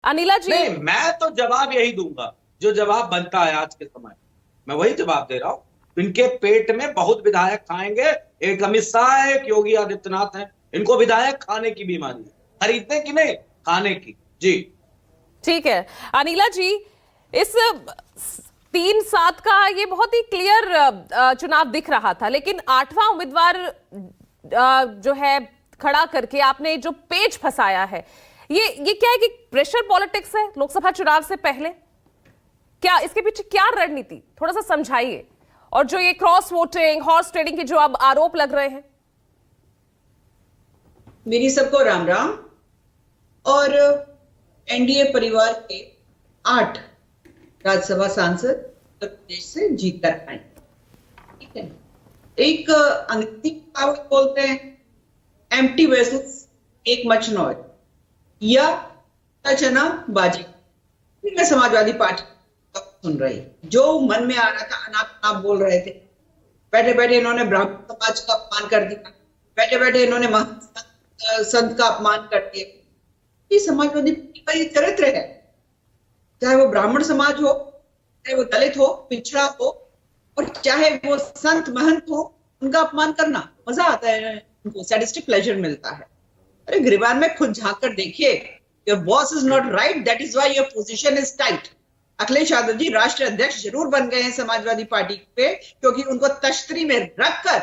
अनिला जी, नहीं, मैं तो जवाब यही दूंगा जो जवाब बनता है आज के समय। मैं वही जवाब दे रहा हूं। इनके पेट में बहुत विधायक खाएंगे। एक अमित शाह है, एक योगी आदित्यनाथ है। इनको विधायक खाने की बीमारी है, खरीदने की नहीं, खाने की। जी ठीक है। अनिला जी, इस 3-7 का ये बहुत ही क्लियर चुनाव दिख रहा था, लेकिन 8वां उम्मीदवार जो है खड़ा करके आपने जो पेच फंसाया है, ये क्या है कि प्रेशर पॉलिटिक्स है लोकसभा चुनाव से पहले? क्या इसके पीछे क्या रणनीति, थोड़ा सा समझाइए। और जो ये क्रॉस वोटिंग, हॉर्स ट्रेडिंग के जो अब आरोप लग रहे हैं। मेरी सबको राम राम। और एनडीए परिवार के 8 राज्यसभा सांसद उत्तर प्रदेश से जीत कर आए। ठीक है, एक अंग्रेजी कहावत बोलते हैं, एम्प्टी वेसल्स एक मच नॉइज, या चना बाजी। मैं समाजवादी पार्टी सुन रही, जो मन में आ रहा था अनाप अनाप बोल रहे थे। बैठे बैठे इन्होंने ब्राह्मण समाज का अपमान कर दिया, बैठे बैठे इन्होंने संत का अपमान कर दिया। ये समाजवादी पार्टी का ये चरित्र है, चाहे वो ब्राह्मण समाज हो, चाहे वो दलित हो, पिछड़ा हो, और चाहे वो संत महंत हो, उनका अपमान करना मजा आता है, उनको सैडिस्टिक प्लेजर मिलता है। अरे गिरबान में खुद झांक कर देखिए, your boss is not right, that is why your position is tight. Akhilesh Yadav ji राष्ट्रीय अध्यक्ष जरूर बन गए हैं समाजवादी पार्टी पे, क्योंकि उनको तश्तरी में रखकर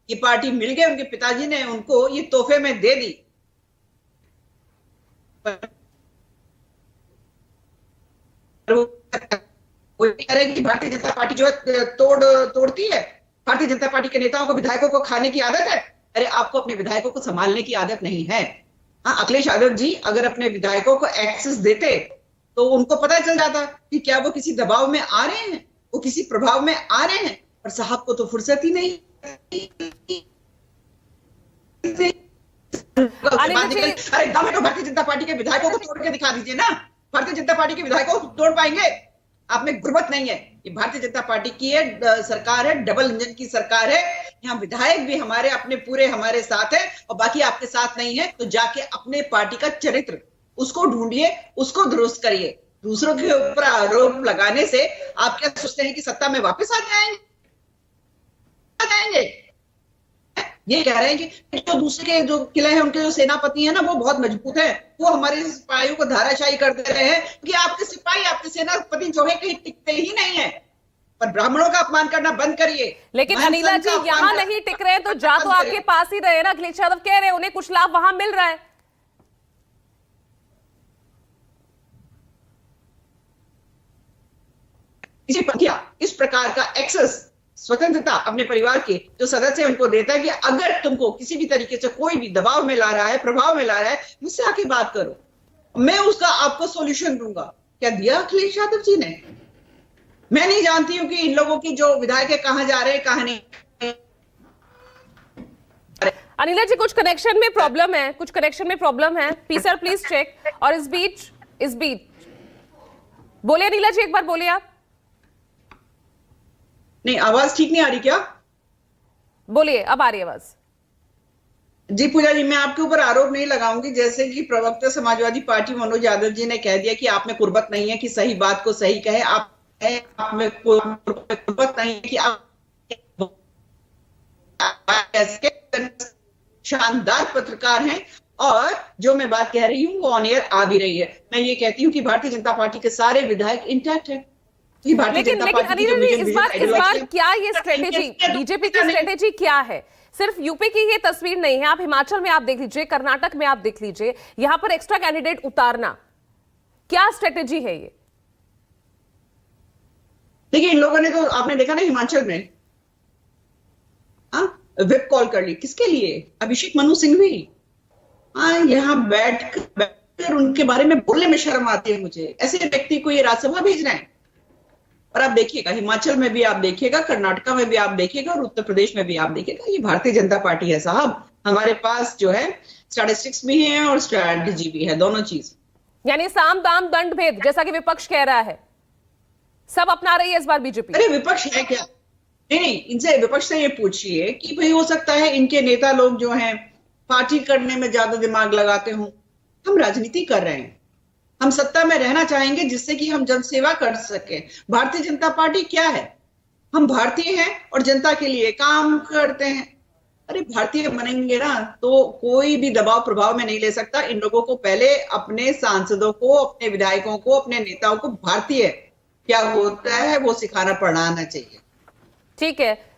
ये पार्टी मिल गई, उनके पिताजी ने उनको ये तोहफे में दे दी। वो कह रहे हैं कि भारतीय जनता पार्टी जो है तोड़ती है, भारतीय जनता पार्टी के नेताओं को, विधायकों को खाने की आदत है। अरे आपको अपने विधायकों को संभालने की आदत नहीं है। हाँ, अखिलेश यादव जी अगर अपने विधायकों को एक्सेस देते तो उनको पता चल जाता कि क्या वो किसी दबाव में आ रहे हैं, वो किसी प्रभाव में आ रहे हैं। पर साहब को तो फुर्सत ही नहीं। अरे दम है तो भारतीय जनता पार्टी के विधायकों को तोड़ के दिखा दीजिए ना। भारतीय जनता पार्टी के विधायकों को तोड़ पाएंगे? आप में गुर्बत नहीं है। ये भारतीय जनता पार्टी की है सरकार है, डबल इंजन की सरकार है। यहाँ विधायक भी हमारे अपने पूरे हमारे साथ है, और बाकी आपके साथ नहीं है तो जाके अपने पार्टी का चरित्र उसको ढूंढिए, उसको दुरुस्त करिए। दूसरों के ऊपर आरोप लगाने से आप क्या सोचते हैं कि सत्ता में वापस आ जाएंगे? ये कह रहे हैं कि जो दूसरे के जो किले हैं, उनके जो सेनापति हैं ना, वो बहुत मजबूत है, वो हमारे सिपाहियों को धाराशायी कर दे रहे हैं, क्योंकि आपके सिपाही, आपके सेनापति जो है कहीं टिकते ही नहीं है। पर ब्राह्मणों का अपमान करना बंद करिए। लेकिन अनिला जी यहाँ नहीं टिक रहे तो जा तो आपके पास ही रहे ना। अखिलेश यादव कह रहे हैं उन्हें कुछ लाभ वहां मिल रहा है। इस प्रकार का एक्सेस स्वतंत्रता अपने परिवार के जो सदस्य उनको देता है कि अगर तुमको किसी भी तरीके से कोई भी दबाव में ला रहा है, प्रभाव में ला रहा है, मुझसे आके बात करो, मैं उसका आपको सॉल्यूशन दूंगा। क्या दिया अखिलेश यादव जी ने? मैं नहीं जानती हूं कि इन लोगों की जो विधायक है कहां जा रहे हैं कहां नहीं। अनिला जी कुछ कनेक्शन में प्रॉब्लम है, कुछ कनेक्शन में प्रॉब्लम है। Sir please check. और इस बीच बोलिए अनिला जी, एक बार बोलिए आप। नहीं, आवाज ठीक नहीं आ रही क्या? बोलिए, अब आ रही आवाज। जी पूजा जी, मैं आपके ऊपर आरोप नहीं लगाऊंगी। जैसे कि प्रवक्ता समाजवादी पार्टी मनोज यादव जी ने कह दिया कि आप में कुर्बत नहीं है कि सही बात को सही कहे। आप में कुर्बत नहीं है कि आप शानदार पत्रकार हैं, और जो मैं बात कह रही हूँ वो ऑन एयर आ भी रही है। मैं ये कहती हूँ कि भारतीय जनता पार्टी के सारे विधायक इंटैक्ट है। लेकिन अनिला जी इस बार क्या ये स्ट्रेटेजी, बीजेपी की स्ट्रेटेजी क्या है? सिर्फ यूपी की ये तस्वीर नहीं है, आप हिमाचल में आप देख लीजिए, कर्नाटक में आप देख लीजिए, यहां पर एक्स्ट्रा कैंडिडेट उतारना, क्या स्ट्रेटेजी है ये? देखिए, इन लोगों ने तो आपने देखा ना हिमाचल में विप कॉल कर ली। किसके लिए? अभिषेक मनु सिंघवी। यहाँ बैठकर उनके बारे में बोलने में शर्म आती है मुझे। ऐसे व्यक्ति को ये राज्यसभा भेज रहे हैं। और आप देखिएगा, हिमाचल में भी आप देखिएगा, कर्नाटका में भी आप देखिएगा, और उत्तर प्रदेश में भी आप देखिएगा। ये भारतीय जनता पार्टी है साहब। हमारे पास जो है स्टैटिस्टिक्स भी है और स्ट्रैटेजी भी है, दोनों चीज। यानी साम दाम दंड भेद, जैसा कि विपक्ष कह रहा है, सब अपना रही है इस बार बीजेपी। अरे विपक्ष है क्या? नहीं, इनसे विपक्ष से ये पूछिए कि भाई हो सकता है इनके नेता लोग जो हैं पार्टी करने में ज्यादा दिमाग लगाते हों। हम राजनीति कर रहे हैं, हम सत्ता में रहना चाहेंगे जिससे कि हम जनसेवा कर सके। भारतीय जनता पार्टी क्या है? हम भारतीय हैं और जनता के लिए काम करते हैं। अरे भारतीय बनेंगे ना तो कोई भी दबाव प्रभाव में नहीं ले सकता। इन लोगों को पहले अपने सांसदों को, अपने विधायकों को, अपने नेताओं को भारतीय क्या होता है वो सिखाना पढ़ाना चाहिए। ठीक है।